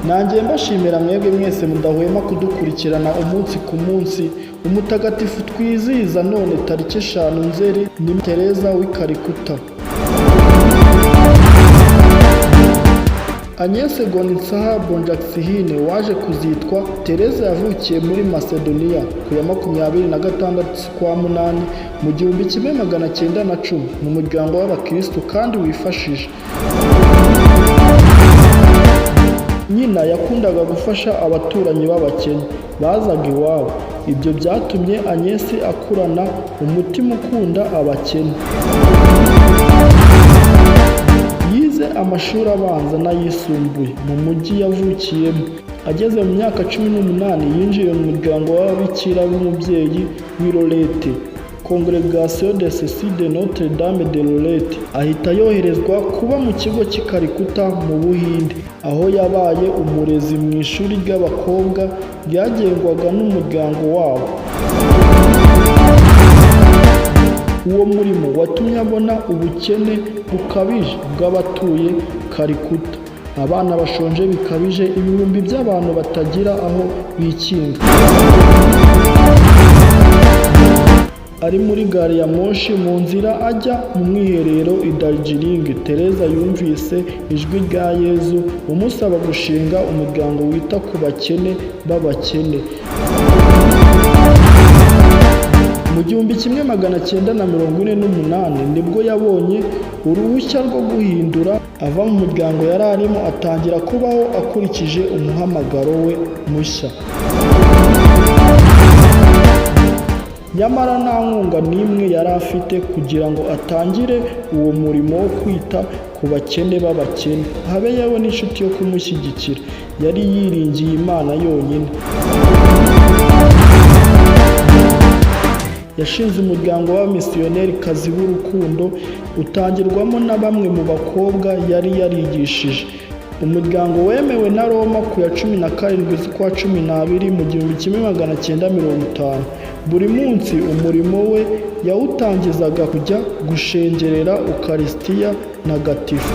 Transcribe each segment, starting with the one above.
nanjye mbashimira mwebwe mwese mudahwema kudukurikirana umunsi ku munsi. Umutagatifu twizihiza none tariki 5 Nzeli Ni Tereza w'i Kalikuta. Anyesi Gonxha Bojaxhin waje kuzitwa Tereza yavukiye muri Masedoniya ku ya 26 kwa munani mu 1910 mu muryango w'abakristo kandi wifashije. Nyina yakundaga gufasha abaturanyi b'abakene bazaga iwabo. Ibyo byatumye Anyesi akurana umutima ukunda abakene. Yize amashuri abanza n'ayisumbuye mu mujyi yavukiyemo. Ageze mu myaka 18 yinjiye mu muryango w'ababikira b'umubyeyi w'i Lorette, Congregation de cy'i de Notre Dame de Lorette. Ahita yoherezwa kuba mu kigo cy'i Kalikuta mu Buhinde, aho yabaye umurezi mu ishuri ry'abakobwa ryagengwaga n'umuryango wabo. Uwo murimo watumye abona ubukene bukabije bw'abatuye Kalikuta, abana bashonje bikabije, ibihumbi by'abantu batagira aho bikinga. Ari muri gari ya moshi mu nzira ajya mu mwiherero I Darjeeling, Tereza yumvise ijwi rya Yezu umusaba gushinga umuryango wita ku bakene b'abakene. Mu 1948 nibwo yabonye uruhushya rwo guhindura, ava mu muryango yari arimo atangira kubaho akurikije umuhamagaro we mushya. Nyamara nta nkunga n'imwe yari afite kugira ngo atangire uwo murimo wo kwita ku bakene b'abakene, habe yewe n'inshuti yo kumushyigikira. Yari yiringiye Imana yonyine. Yashinze umuryango w'abamisiyoneri-kazi b'urukundo utangirwamo na bamwe mu bakobwa yari yarigishije. Umuryango wemewe na Roma ku ya 17 z'ukwa 12 mu 1950. Buri munsi umurimo we yawutangizaga kujya gushengerera Ukarisitiya ntagatifu.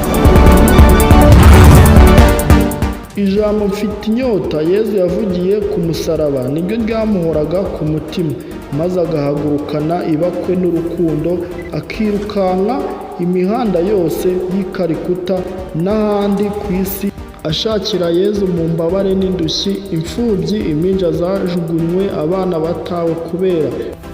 Ijambo mfite inyota Yezu yavugiye ku musaraba nibyo ryamuhoraga ku mutima, maze agahagurukana ibakwe n'urukundo akirukanka imihanda yose y'i Kalikuta n'ahandi ku isi ashakira Yezu mu mbabare n'indushyi, imfubyi, impinja zajugunywe, abana batawe kubera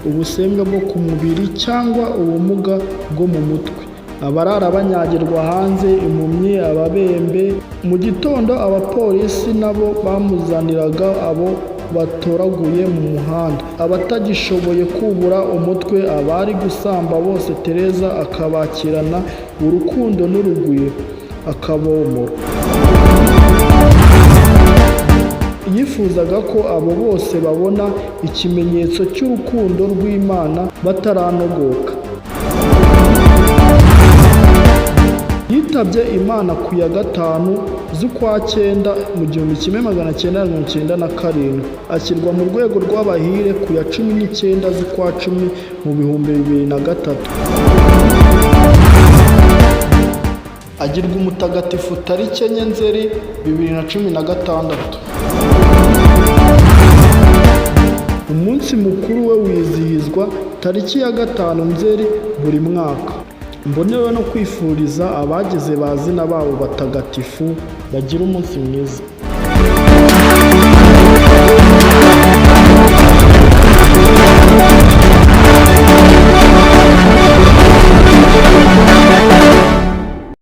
ubusembwa bwo ku mubiri cyangwa ubumuga bwo mu mutwe, abarara banyagirwa hanze, impumyi, ababembe. Mu gitondo abapolisi nabo bamuzaniraga abo batoraguye mu muhanda, abatagishoboye kubura umutwe, abari gusamba bose Tereza akabakirana urukundo n'urugwiro, akabomora. Yifuzaga ko abo bose babona ikimenyetso cy'urukundo rw'Imana bataranogoka. Yitabye Imana ku ya 5 z'ukwa 9 mu 1997, ashyirwa mu rwego rw'abahire ku ya 19 z'ukwa 10 mu 2003. Agirwa umutagatifu Tariki 4 Nzeli 2016. Umunsi mukuru we wizihizwa tariki ya 5 Nzeli buri mwaka. Mbonewe no kwifuriza abagize bazina babo batagatifu bagira umunsi mwiza.